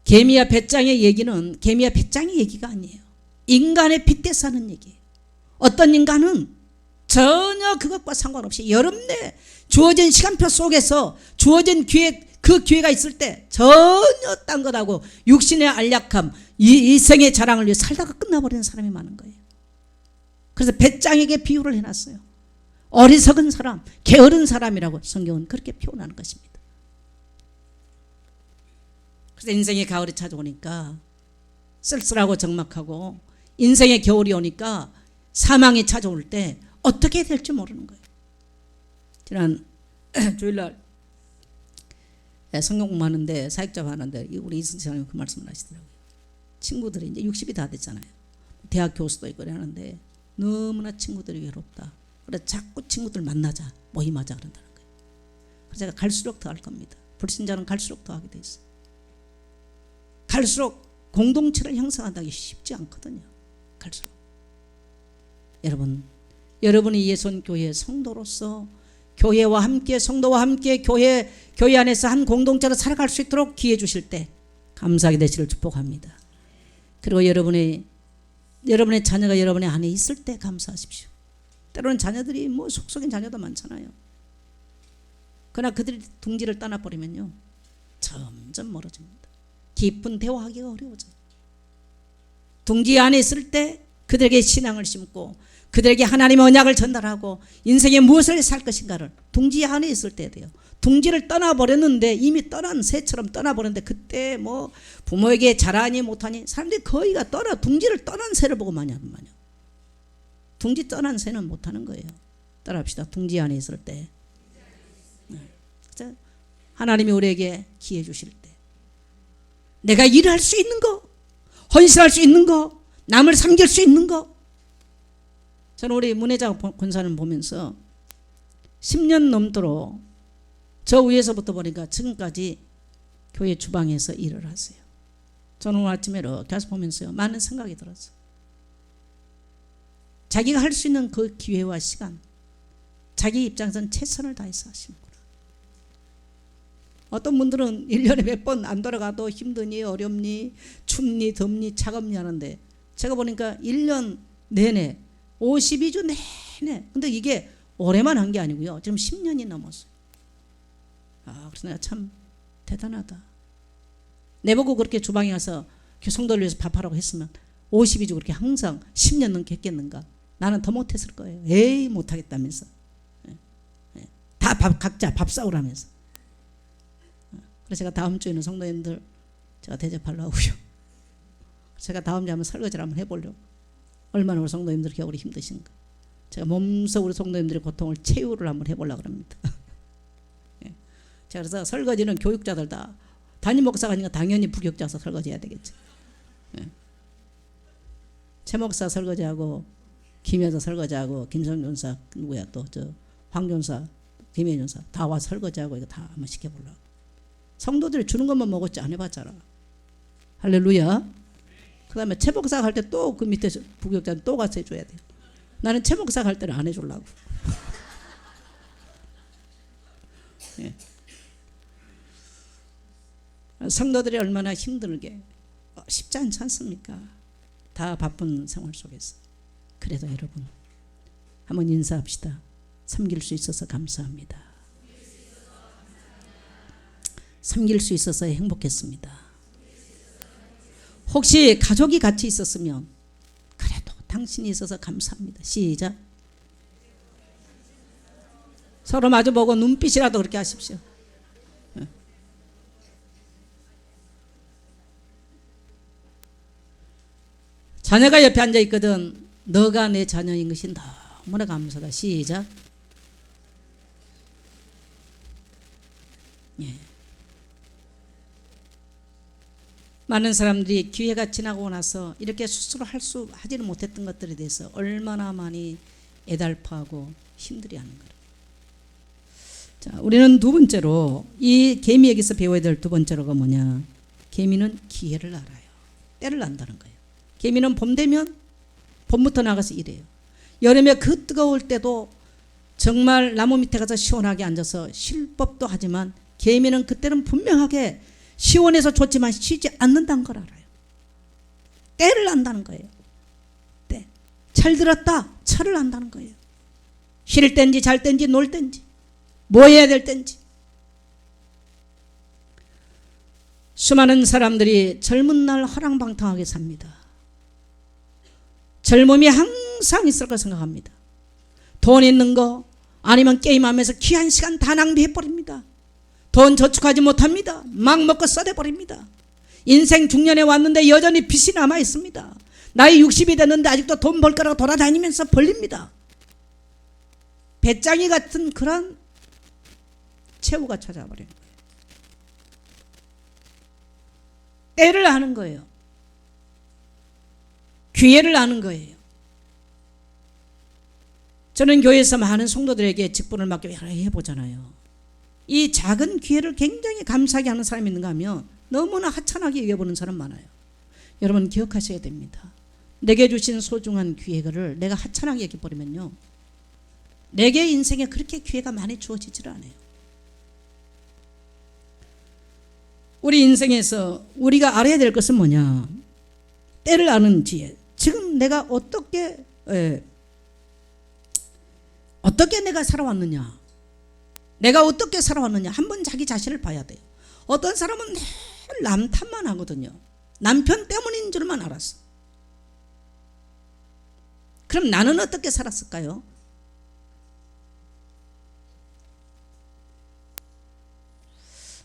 개미와 배짱의 얘기는 개미와 배짱의 얘기가 아니에요. 인간의 빗대서 하는 얘기예요. 어떤 인간은 전혀 그것과 상관없이 여름 내 주어진 시간표 속에서 주어진 그 기회가 있을 때 전혀 딴 것하고 육신의 안락함, 이생의 자랑을 위해 살다가 끝나버리는 사람이 많은 거예요. 그래서 배짱에게 비유를 해놨어요. 어리석은 사람, 게으른 사람이라고 성경은 그렇게 표현하는 것입니다. 그래서 인생의 가을이 찾아오니까 쓸쓸하고 적막하고, 인생의 겨울이 오니까 사망이 찾아올 때 어떻게 될지 모르는 거예요. 지난 주일날 성경 공부하는데, 사역자가 하는데 우리 이승철 사장님 그 말씀을 하시더라고요. 친구들이 이제 60이 다 됐잖아요. 대학 교수도 있고 하는데 너무나 친구들이 외롭다. 그래서 자꾸 친구들 만나자, 모임하자 그런다는 거예요. 그래서 제가 갈수록 더 할 겁니다. 불신자는 갈수록 더 하게 돼 있어요. 갈수록 공동체를 형성한다는 게 쉽지 않거든요. 갈수록. 여러분, 여러분이 예손교회 성도로서 교회와 함께, 성도와 함께 교회 안에서 한 공동체로 살아갈 수 있도록 기회 주실 때 감사하게 되시를 축복합니다. 그리고 여러분의 자녀가 여러분의 안에 있을 때 감사하십시오. 때로는 자녀들이 뭐 속속인 자녀도 많잖아요. 그러나 그들이 둥지를 떠나버리면요, 점점 멀어집니다. 깊은 대화하기가 어려워져요. 둥지 안에 있을 때 그들에게 신앙을 심고 그들에게 하나님의 언약을 전달하고 인생에 무엇을 살 것인가를 둥지 안에 있을 때 돼요. 둥지를 떠나버렸는데, 이미 떠난 새처럼 떠나버렸는데, 그때 뭐 부모에게 잘하니 못하니 사람들이 거의가 둥지를 떠난 새를 보고 많이 하는 말이에요. 둥지 떠난 새는 못하는 거예요. 따라합시다. 둥지 안에 있을 때. 하나님이 우리에게 기회 주실 때, 내가 일할 수 있는 거, 헌신할 수 있는 거, 남을 섬길 수 있는 거. 저는 우리 문혜자 권사님 보면서 10년 넘도록 저 위에서부터 보니까 지금까지 교회 주방에서 일을 하세요. 저는 오늘 아침에 이렇게 와서 보면서요, 많은 생각이 들었어요. 자기가 할 수 있는 그 기회와 시간, 자기 입장에서는 최선을 다해서 하시는구나. 어떤 분들은 1년에 몇 번 안 돌아가도 힘드니 어렵니 춥니 덥니 차갑니 하는데, 제가 보니까 1년 내내 52주 내내, 근데 이게 올해만 한 게 아니고요, 지금 10년이 넘었어요. 그래서 내가 참 대단하다. 내보고 그렇게 주방에 가서 성도를 위해서 밥하라고 했으면 52주 그렇게 항상 10년 넘게 했겠는가. 나는 더 못했을 거예요. 에이 못하겠다면서. 다 각자 밥 싸우라면서. 그래서 제가 다음 주에는 성도님들 제가 대접하려고요. 제가 다음 주에 한번 설거지를 한번 해보려고. 얼마나 우리 성도님들 겨울이 힘드신가. 제가 몸소 우리 성도님들의 고통을 채우를 한번 해보려고 합니다. 제가 그래서 설거지는 교육자들 다, 담임 목사가 아니니까 당연히 부교육자서 설거지해야 되겠죠. 최 목사 설거지하고, 김여사 설거지하고, 김성 전사 누구야 또 저 황 전사, 김혜 전사 다 와서 설거지하고 이거 다 한번 시켜보려고. 성도들이 주는 것만 먹었지 안 해봤잖아. 할렐루야. 그 다음에 최 목사가 할 때 또 그 밑에 부교육자는 또 가서 해줘야 돼요. 나는 최 목사가 할 때는 안 해주려고. 예. 성도들이 얼마나 힘들게, 쉽지 않지 않습니까? 다 바쁜 생활 속에서. 그래도 여러분 한번 인사합시다. 섬길 수 있어서 감사합니다. 섬길 수 있어서 행복했습니다. 혹시 가족이 같이 있었으면 그래도 당신이 있어서 감사합니다. 시작. 서로 마주보고 눈빛이라도 그렇게 하십시오. 자녀가 옆에 앉아 있거든. 너가 내 자녀인 것이 너무나 감사하다. 시작. 예. 많은 사람들이 기회가 지나고 나서 이렇게 스스로 하지는 못했던 것들에 대해서 얼마나 많이 애달파하고 힘들어하는 거예요. 자, 우리는 두 번째로 이 개미에게서 배워야 될 두 번째로가 뭐냐? 개미는 기회를 알아요. 때를 안다는 거예요. 개미는 봄 되면 봄부터 나가서 일해요. 여름에 그 뜨거울 때도 정말 나무 밑에 가서 시원하게 앉아서 쉴 법도 하지만 개미는 그때는 분명하게 시원해서 좋지만 쉬지 않는다는 걸 알아요. 때를 안다는 거예요. 때. 잘 들었다. 철을 안다는 거예요. 쉴 땐지 잘 땐지 놀 땐지 뭐 해야 될 땐지. 수많은 사람들이 젊은 날 허랑방탕하게 삽니다. 젊음이 항상 있을 거 생각합니다. 돈 있는 거 아니면 게임하면서 귀한 시간 다 낭비해버립니다. 돈 저축하지 못합니다. 막 먹고 써대버립니다. 인생 중년에 왔는데 여전히 빚이 남아있습니다. 나이 60이 됐는데 아직도 돈 벌 거라고 돌아다니면서 벌립니다. 배짱이 같은 그런 최후가 찾아버리는 거예요. 때를 아는 거예요. 기회를 아는 거예요. 저는 교회에서 많은 성도들에게 직분을 맡겨 여러 해 해보잖아요. 이 작은 기회를 굉장히 감사하게 하는 사람이 있는가 하면 너무나 하찮게 여겨보는 사람 많아요. 여러분 기억하셔야 됩니다. 내게 주신 소중한 기회를 내가 하찮게 여겨버리면요, 내게 인생에 그렇게 기회가 많이 주어지질 않아요. 우리 인생에서 우리가 알아야 될 것은 뭐냐? 때를 아는 지혜. 지금 내가 어떻게 내가 살아왔느냐, 내가 어떻게 살아왔느냐 한번 자기 자신을 봐야 돼요. 어떤 사람은 늘 남 탓만 하거든요. 남편 때문인 줄만 알았어. 그럼 나는 어떻게 살았을까요?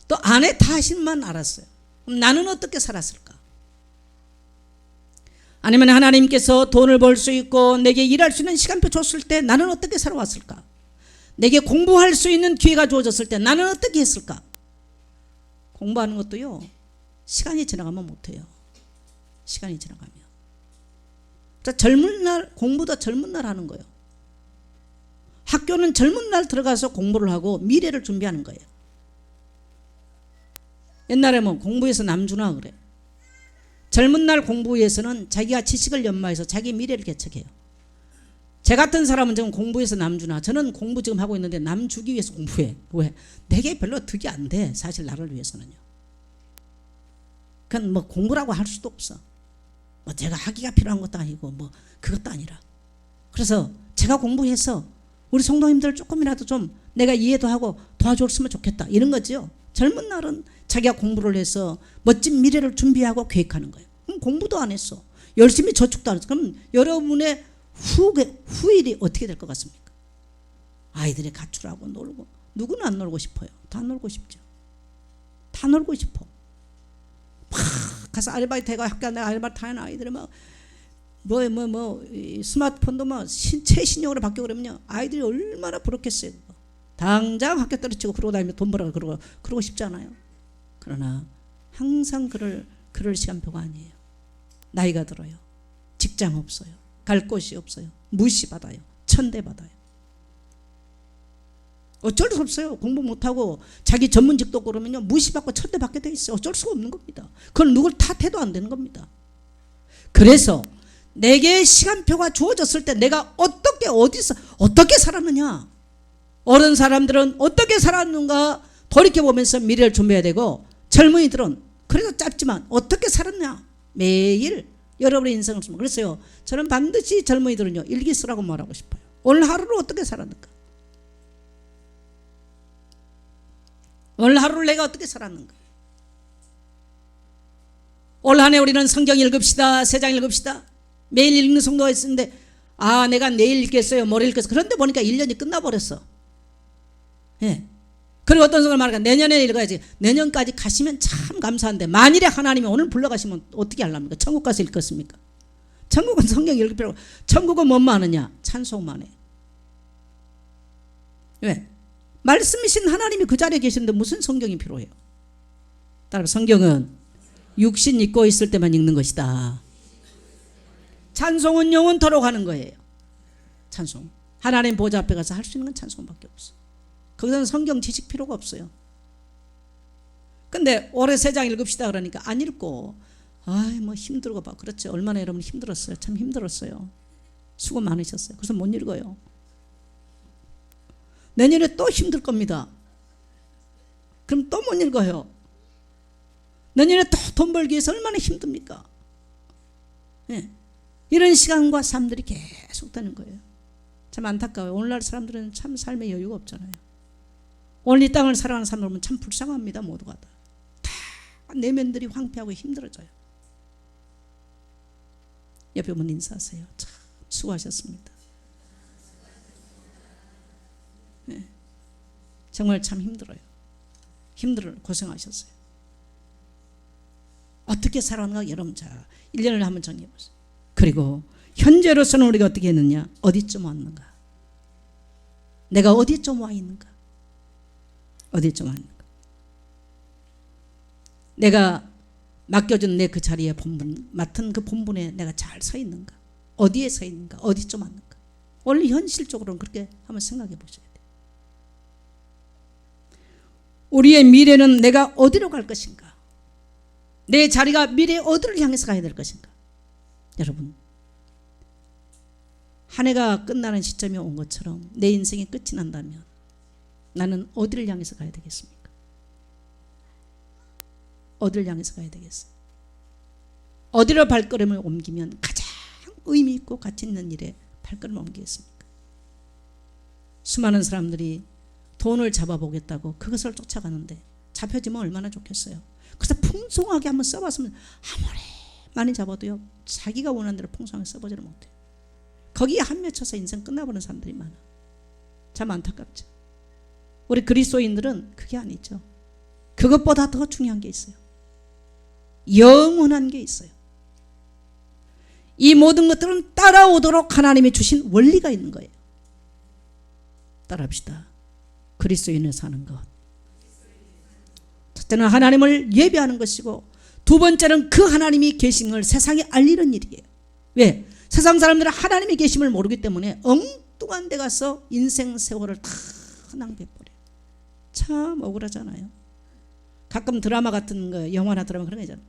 또 아내 탓인만 알았어요. 그럼 나는 어떻게 살았을까? 아니면 하나님께서 돈을 벌 수 있고 내게 일할 수 있는 시간표 줬을 때 나는 어떻게 살아왔을까? 내게 공부할 수 있는 기회가 주어졌을 때 나는 어떻게 했을까? 공부하는 것도요, 시간이 지나가면 못해요. 시간이 지나가면. 젊은 날 공부도 젊은 날 하는 거예요. 학교는 젊은 날 들어가서 공부를 하고 미래를 준비하는 거예요. 옛날에 뭐 공부해서 남주나 그래. 젊은 날 공부에서는 자기가 지식을 연마해서 자기 미래를 개척해요. 제 같은 사람은 지금 공부해서 남주나, 저는 공부 지금 하고 있는데 남 주기 위해서 공부해. 왜? 내게 별로 득이 안 돼. 사실 나를 위해서는요. 그건 뭐 공부라고 할 수도 없어. 뭐 제가 하기가 필요한 것도 아니고 뭐 그것도 아니라. 그래서 제가 공부해서 우리 성도님들 조금이라도 좀 내가 이해도 하고 도와줬으면 좋겠다, 이런 거죠. 젊은 날은 자기가 공부를 해서 멋진 미래를 준비하고 계획하는 거예요. 그럼 공부도 안 했어. 열심히 저축도 안 했어. 그럼 여러분의 후일이 어떻게 될 것 같습니까? 아이들이 가출하고 놀고, 누구는 안 놀고 싶어요. 다 놀고 싶죠. 다 놀고 싶어. 막 가서 아르바이트 해가 학교 내 아르바이트 하는 아이들이 막 스마트폰도 막 최신형으로 바뀌고 그러면요, 아이들이 얼마나 부럽겠어요. 당장 학교 떨어지고 그러고 다니면 돈 벌어 그러고 싶지 않아요. 그러나 항상 그럴 시간표가 아니에요. 나이가 들어요. 직장 없어요. 갈 곳이 없어요. 무시받아요. 천대받아요. 어쩔 수 없어요. 공부 못하고 자기 전문직도 그러면요, 무시받고 천대받게 돼 있어요. 어쩔 수가 없는 겁니다. 그건 누굴 탓해도 안 되는 겁니다. 그래서 내게 시간표가 주어졌을 때 내가 어떻게 어디서 어떻게 살았느냐, 어른 사람들은 어떻게 살았는가 돌이켜보면서 미래를 준비해야 되고, 젊은이들은 그래도 짧지만 어떻게 살았냐, 매일 여러분의 인생을 쓰면. 그래서요, 저는 반드시 젊은이들은요, 일기 쓰라고 말하고 싶어요. 오늘 하루를 어떻게 살았는가, 오늘 하루를 내가 어떻게 살았는가. 올 한 해 우리는 성경 읽읍시다, 세 장 읽읍시다, 매일 읽는 성도가 있었는데, 아 내가 내일 읽겠어요, 모레 읽겠어요. 그런데 보니까 1년이 끝나버렸어. 예. 그리고 어떤 사람을 말할까, 내년에 읽어야지. 내년까지 가시면 참 감사한데, 만일에 하나님이 오늘 불러가시면 어떻게 하려합니까? 천국 가서 읽겠습니까? 천국은 성경 읽을 필요 없고, 천국은 뭐만 하느냐? 찬송만 해. 왜? 말씀이신 하나님이 그 자리에 계시는데 무슨 성경이 필요해요? 따라서 성경은 육신 입고 있을 때만 읽는 것이다. 찬송은 영원토록 하는 거예요. 찬송. 하나님 보좌 앞에 가서 할 수 있는 건 찬송밖에 없어. 거기서는 성경 지식 필요가 없어요. 근데 올해 3장 읽읍시다 그러니까 안 읽고, 아이 뭐 힘들고 봐. 그렇죠. 얼마나 여러분 힘들었어요. 참 힘들었어요. 수고 많으셨어요. 그래서 못 읽어요. 내년에 또 힘들 겁니다. 그럼 또 못 읽어요. 내년에 또 돈 벌기 위해서 얼마나 힘듭니까? 네. 이런 시간과 삶들이 계속 되는 거예요. 참 안타까워요. 오늘날 사람들은 참 삶의 여유가 없잖아요. 오늘 이 땅을 살아가는 사람들 보면 참 불쌍합니다. 모두가 다 내면들이 황폐하고 힘들어져요. 옆에 분 인사하세요. 참 수고하셨습니다. 네. 정말 참 힘들어요. 고생하셨어요. 어떻게 살아가는가 여러분, 자 1년을 한번 정리해보세요. 그리고 현재로서는 우리가 어떻게 했느냐, 어디쯤 왔는가, 내가 어디쯤 와 있는가, 어디쯤 와 있는가, 내가 맡겨준 내 그 자리에 본분, 맡은 그 본분에 내가 잘 서 있는가, 어디에 서 있는가, 어디쯤 왔는가. 원래 현실적으로는 그렇게 한번 생각해 보셔야 돼요. 우리의 미래는 내가 어디로 갈 것인가. 내 자리가 미래에 어디를 향해서 가야 될 것인가? 여러분, 한 해가 끝나는 시점이 온 것처럼 내 인생이 끝이 난다면 나는 어디를 향해서 가야 되겠습니까? 어디를 향해서 가야 되겠어요? 어디로 발걸음을 옮기면 가장 의미 있고 가치 있는 일에 발걸음을 옮기겠습니까? 수많은 사람들이 돈을 잡아보겠다고 그것을 쫓아가는데 잡혀지면 얼마나 좋겠어요. 그래서 풍성하게 한번 써봤으면 아무리 많이 잡아도요, 자기가 원하는 대로 풍성하게 써보지를 못해요. 거기에 한 맺혀서 인생 끝나버리는 사람들이 많아. 참 안타깝죠. 우리 그리스도인들은 그게 아니죠. 그것보다 더 중요한 게 있어요. 영원한 게 있어요. 이 모든 것들은 따라오도록 하나님이 주신 원리가 있는 거예요. 따라합시다. 그리스도인을 사는 것. 첫째는 하나님을 예배하는 것이고, 두 번째는 그 하나님이 계신 걸 세상에 알리는 일이에요. 왜? 세상 사람들은 하나님의 계심을 모르기 때문에 엉뚱한 데 가서 인생 세월을 다 낭비해버려요. 참 억울하잖아요. 가끔 드라마 같은 거, 영화나 드라마 그런 거 있잖아요.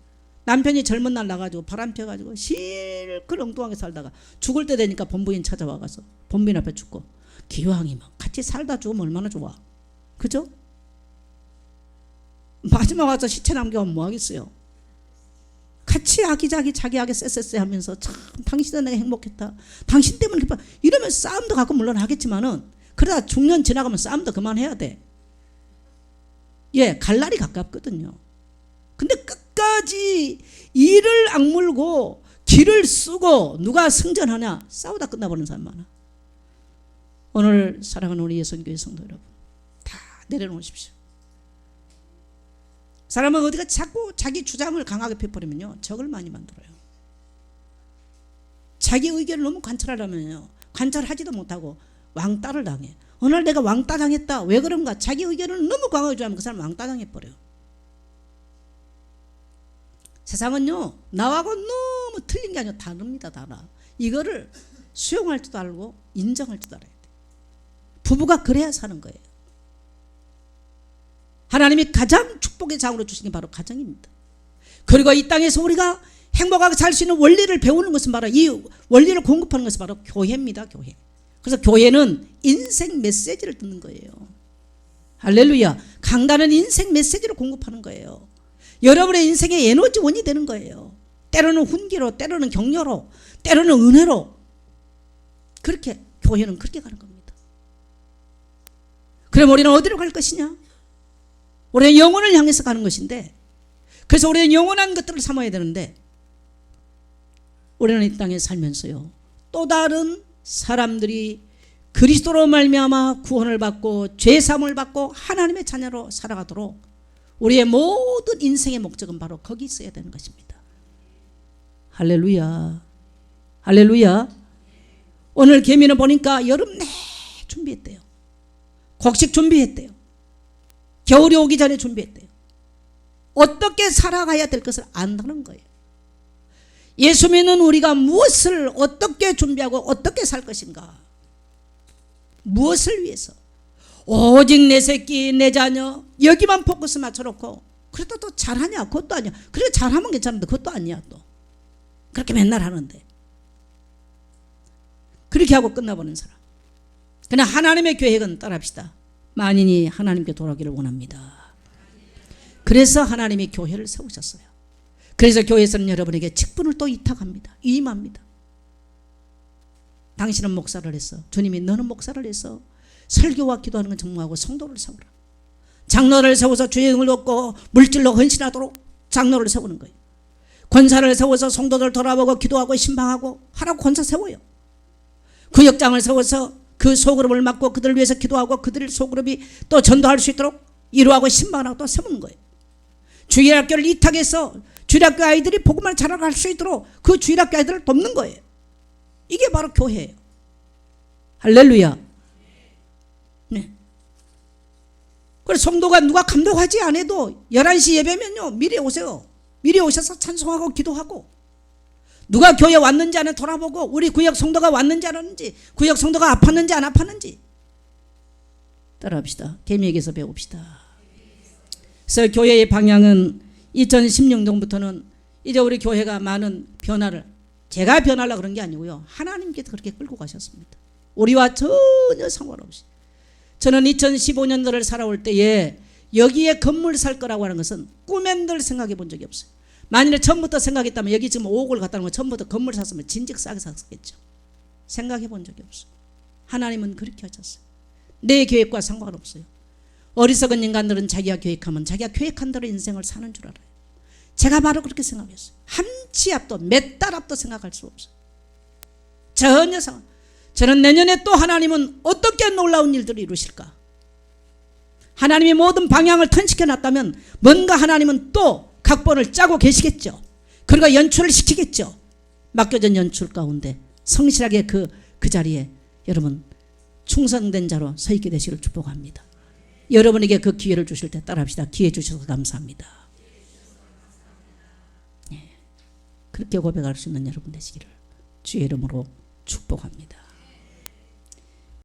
남편이 젊은 날 나가지고 바람 펴가지고 실컷 엉뚱하게 살다가 죽을 때 되니까 본부인 찾아와가서 본부인 앞에 죽고, 기왕이면 같이 살다 죽으면 얼마나 좋아. 그죠? 마지막 와서 시체 남겨오면 뭐 하겠어요? 같이 아기자기 자기하게 쎄쎄쎄 하면서 참 당신은 내가 행복했다, 당신 때문에 기뻐, 이러면 싸움도 가끔 물론 하겠지만은 그러다 중년 지나가면 싸움도 그만해야 돼. 예, 갈 날이 가깝거든요. 근데 끝까지 이를 악물고 길을 쓰고 누가 승전하냐, 싸우다 끝나버리는 사람 많아. 오늘 사랑하는 우리 예선교회 성도 여러분, 다 내려놓으십시오. 사람은 어디가 자꾸 자기 주장을 강하게 펴버리면요, 적을 많이 만들어요. 자기 의견을 너무 관철하려면요, 관철하지도 못하고 왕따를 당해. 어느 날 내가 왕따 당했다. 왜 그런가? 자기 의견을 너무 강하게 주장하면 그 사람 왕따 당해버려요. 세상은요, 나하고 너무 틀린 게 아니라 다릅니다. 달라. 이거를 수용할 줄도 알고 인정할 줄도 알아야 돼. 부부가 그래야 사는 거예요. 하나님이 가장 축복의 장으로 주신 게 바로 가정입니다. 그리고 이 땅에서 우리가 행복하게 살 수 있는 원리를 배우는 것은 바로, 이 원리를 공급하는 것은 바로 교회입니다. 교회. 그래서 교회는 인생 메시지를 듣는 거예요. 할렐루야. 강단은 인생 메시지를 공급하는 거예요. 여러분의 인생의 에너지원이 되는 거예요. 때로는 훈계로, 때로는 격려로, 때로는 은혜로. 그렇게 교회는 그렇게 가는 겁니다. 그럼 우리는 어디로 갈 것이냐? 우리는 영혼을 향해서 가는 것인데, 그래서 우리는 영원한 것들을 삼아야 되는데, 우리는 이 땅에 살면서요, 또 다른 사람들이 그리스도로 말미암아 구원을 받고 죄사함을 받고 하나님의 자녀로 살아가도록 우리의 모든 인생의 목적은 바로 거기 있어야 되는 것입니다. 할렐루야. 할렐루야. 오늘 개미는 보니까 여름 내 준비했대요. 곡식 준비했대요. 겨울이 오기 전에 준비했대요. 어떻게 살아가야 될 것을 안다는 거예요. 예수 믿는 우리가 무엇을 어떻게 준비하고 어떻게 살 것인가, 무엇을 위해서, 오직 내 새끼 내 자녀 여기만 포커스 맞춰놓고, 그래도 또 잘하냐? 그것도 아니야. 그래 잘하면 괜찮은데 그것도 아니야. 또 그렇게 맨날 하는데 그렇게 하고 끝나버리는 사람. 그냥 하나님의 계획은 따라합시다. 만인이 하나님께 돌아오기를 원합니다. 그래서 하나님이 교회를 세우셨어요. 그래서 교회에서는 여러분에게 직분을 또 위탁합니다. 위임합니다. 당신은 목사를 했어. 주님이 너는 목사를 해서 설교와 기도하는 건 전무하고 성도를 세우라. 장로를 세워서 주의 영을 얻고 물질로 헌신하도록 장로를 세우는 거예요. 권사를 세워서 성도들 돌아보고 기도하고 신방하고 하라고 권사 세워요. 구역장을 세워서 그 소그룹을 맡고 그들을 위해서 기도하고 그들 소그룹이 또 전도할 수 있도록 이루하고 신방하고 또 세우는 거예요. 주일학교를 이탁해서 주일학교 아이들이 복음을 자라갈 수 있도록 그 주일학교 아이들을 돕는 거예요. 이게 바로 교회예요. 할렐루야. 네. 그래서 성도가 누가 감독하지 않아도 11시 예배면요, 미리 오세요. 미리 오셔서 찬송하고 기도하고, 누가 교회 왔는지 안 돌아보고, 우리 구역 성도가 왔는지 안 왔는지, 구역 성도가 아팠는지 안 아팠는지 따라합시다. 개미에게서 배웁시다. 그래서 교회의 방향은 2016년부터는 이제 우리 교회가 많은 변화를, 제가 변하려고 그런 게 아니고요, 하나님께서 그렇게 끌고 가셨습니다. 우리와 전혀 상관없이. 저는 2015년도를 살아올 때에 여기에 건물 살 거라고 하는 것은 꿈엔들 생각해 본 적이 없어요. 만일에 처음부터 생각했다면 여기 지금 5억을 갖다 놓은 거 처음부터 건물 샀으면 진즉 싸게 샀겠죠. 생각해 본 적이 없어요. 하나님은 그렇게 하셨어요. 내 계획과 상관없어요. 어리석은 인간들은 자기가 계획하면 자기가 계획한 대로 인생을 사는 줄 알아요. 제가 바로 그렇게 생각했어요. 한 치 앞도 몇 달 앞도 생각할 수 없어요. 전혀 상관. 저는 내년에 또 하나님은 어떻게 놀라운 일들을 이루실까? 하나님이 모든 방향을 턴시켜 놨다면 뭔가 하나님은 또 각본을 짜고 계시겠죠. 그리고 연출을 시키겠죠. 맡겨진 연출 가운데 성실하게 그 자리에 여러분 충성된 자로 서 있게 되시기를 축복합니다. 여러분에게 그 기회를 주실 때 따라합시다. 기회 주셔서 감사합니다. 그렇게 고백할 수 있는 여러분 되시기를 주의 이름으로 축복합니다.